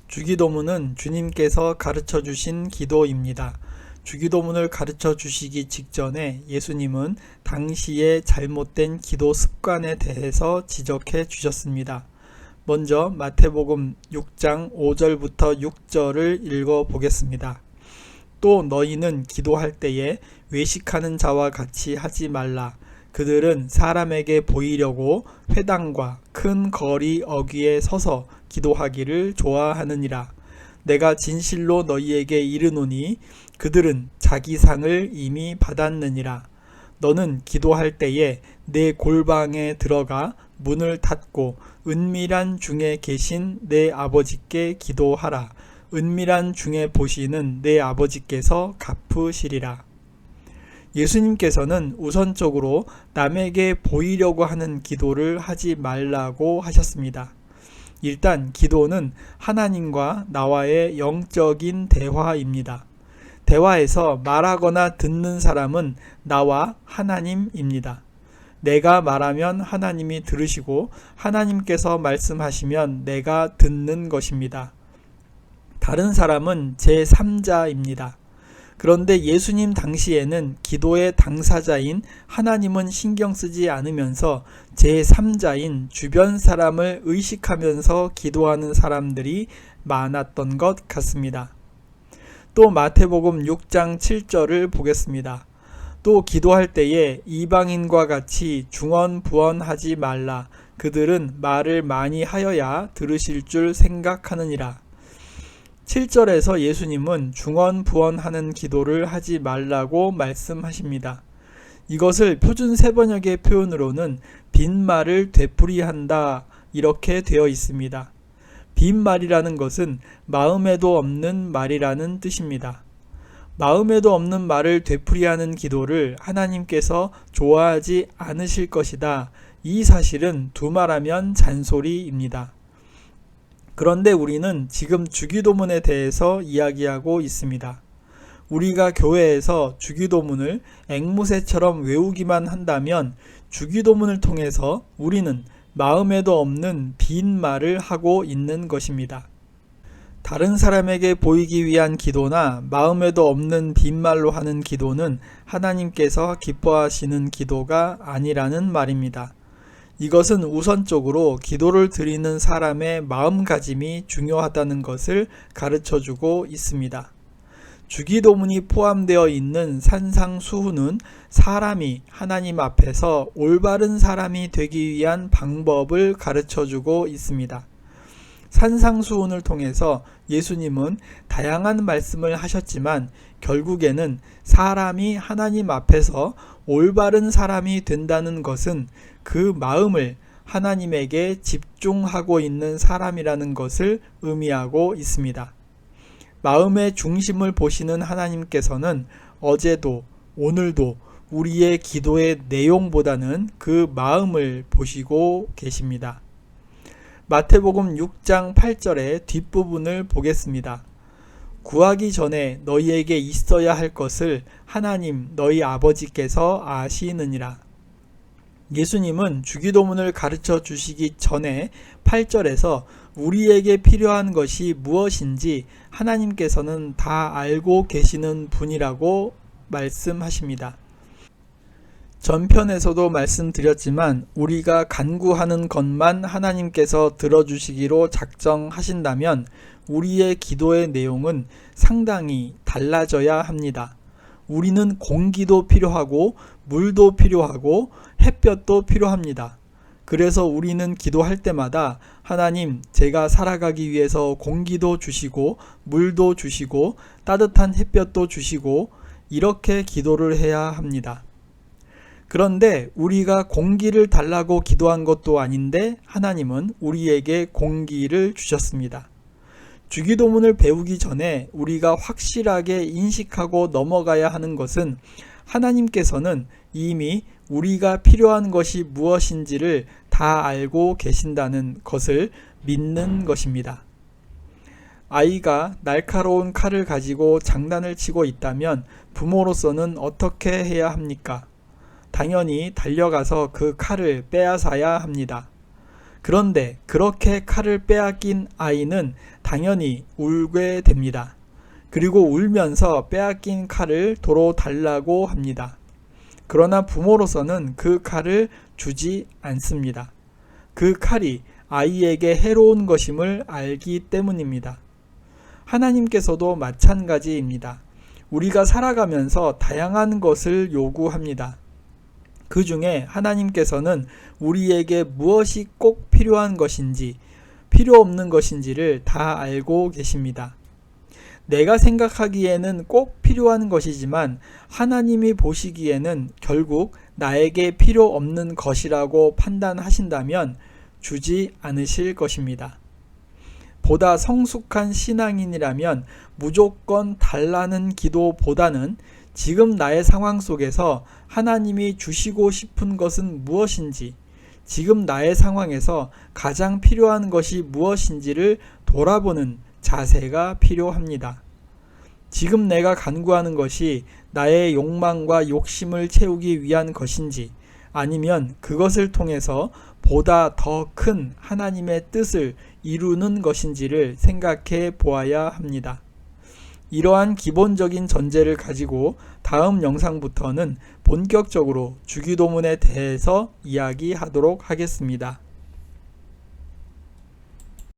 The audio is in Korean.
주기도문은 주님께서 가르쳐 주신 기도입니다. 주기도문을 가르쳐 주시기 직전에 예수님은 당시의 잘못된 기도 습관에 대해서 지적해 주셨습니다. 먼저 마태복음 6장 5절부터 6절을 읽어 보겠습니다. 또 너희는 기도할 때에 외식하는 자와 같이 하지 말라. 그들은 사람에게 보이려고 회당과 큰 거리 어귀에 서서 기도하기를 좋아하느니라. 내가 진실로 너희에게 이르노니 그들은 자기 상을 이미 받았느니라. 너는 기도할 때에 내 골방에 들어가 문을 닫고 은밀한 중에 계신 내 아버지께 기도하라. 은밀한 중에 보시는 내 아버지께서 갚으시리라. 예수님께서는 우선적으로 남에게 보이려고 하는 기도를 하지 말라고 하셨습니다. 일단 기도는 하나님과 나와의 영적인 대화입니다. 대화에서 말하거나 듣는 사람은 나와 하나님입니다. 내가 말하면 하나님이 들으시고 하나님께서 말씀하시면 내가 듣는 것입니다. 다른 사람은 제3자입니다. 그런데 예수님 당시에는 기도의 당사자인 하나님은 신경 쓰지 않으면서 제3자인 주변 사람을 의식하면서 기도하는 사람들이 많았던 것 같습니다. 또 마태복음 6장 7절을 보겠습니다. 또 기도할 때에 이방인과 같이 중언부언하지 말라. 그들은 말을 많이 하여야 들으실 줄 생각하느니라. 7절에서 예수님은 중언부언하는 기도를 하지 말라고 말씀하십니다. 이것을 표준 세번역의 표현으로는 빈말을 되풀이한다 이렇게 되어 있습니다. 빈말이라는 것은 마음에도 없는 말이라는 뜻입니다. 마음에도 없는 말을 되풀이하는 기도를 하나님께서 좋아하지 않으실 것이다. 이 사실은 두말하면 잔소리입니다. 그런데 우리는 지금 주기도문에 대해서 이야기하고 있습니다. 우리가 교회에서 주기도문을 앵무새처럼 외우기만 한다면 주기도문을 통해서 우리는 마음에도 없는 빈말을 하고 있는 것입니다. 다른 사람에게 보이기 위한 기도나 마음에도 없는 빈말로 하는 기도는 하나님께서 기뻐하시는 기도가 아니라는 말입니다. 이것은 우선적으로 기도를 드리는 사람의 마음가짐이 중요하다는 것을 가르쳐주고 있습니다. 주기도문이 포함되어 있는 산상수훈은 사람이 하나님 앞에서 올바른 사람이 되기 위한 방법을 가르쳐주고 있습니다. 산상수훈을 통해서 예수님은 다양한 말씀을 하셨지만 결국에는 사람이 하나님 앞에서 올바른 사람이 된다는 것은 그 마음을 하나님에게 집중하고 있는 사람이라는 것을 의미하고 있습니다. 마음의 중심을 보시는 하나님께서는 어제도 오늘도 우리의 기도의 내용보다는 그 마음을 보시고 계십니다. 마태복음 6장 8절의 뒷부분을 보겠습니다. 구하기 전에 너희에게 있어야 할 것을 하나님 너희 아버지께서 아시느니라. 예수님은 주기도문을 가르쳐 주시기 전에 8절에서 우리에게 필요한 것이 무엇인지 하나님께서는 다 알고 계시는 분이라고 말씀하십니다. 전편에서도 말씀드렸지만 우리가 간구하는 것만 하나님께서 들어주시기로 작정하신다면 우리의 기도의 내용은 상당히 달라져야 합니다. 우리는 공기도 필요하고 물도 필요하고 햇볕도 필요합니다. 그래서 우리는 기도할 때마다 하나님, 제가 살아가기 위해서 공기도 주시고 물도 주시고 따뜻한 햇볕도 주시고 이렇게 기도를 해야 합니다. 그런데 우리가 공기를 달라고 기도한 것도 아닌데 하나님은 우리에게 공기를 주셨습니다. 주기도문을 배우기 전에 우리가 확실하게 인식하고 넘어가야 하는 것은 하나님께서는 이미 우리가 필요한 것이 무엇인지를 다 알고 계신다는 것을 믿는 것입니다. 아이가 날카로운 칼을 가지고 장난을 치고 있다면 부모로서는 어떻게 해야 합니까? 당연히 달려가서 그 칼을 빼앗아야 합니다. 그런데 그렇게 칼을 빼앗긴 아이는 당연히 울게 됩니다. 그리고 울면서 빼앗긴 칼을 도로 달라고 합니다. 그러나 부모로서는 그 칼을 주지 않습니다. 그 칼이 아이에게 해로운 것임을 알기 때문입니다. 하나님께서도 마찬가지입니다. 우리가 살아가면서 다양한 것을 요구합니다. 그 중에 하나님께서는 우리에게 무엇이 꼭 필요한 것인지, 필요 없는 것인지를 다 알고 계십니다. 내가 생각하기에는 꼭 필요한 것이지만 하나님이 보시기에는 결국 나에게 필요 없는 것이라고 판단하신다면 주지 않으실 것입니다. 보다 성숙한 신앙인이라면 무조건 달라는 기도보다는 지금 나의 상황 속에서 하나님이 주시고 싶은 것은 무엇인지, 지금 나의 상황에서 가장 필요한 것이 무엇인지를 돌아보는 자세가 필요합니다. 지금 내가 간구하는 것이 나의 욕망과 욕심을 채우기 위한 것인지, 아니면 그것을 통해서 보다 더 큰 하나님의 뜻을 이루는 것인지를 생각해 보아야 합니다. 이러한 기본적인 전제를 가지고 다음 영상부터는 본격적으로 주기도문에 대해서 이야기하도록 하겠습니다.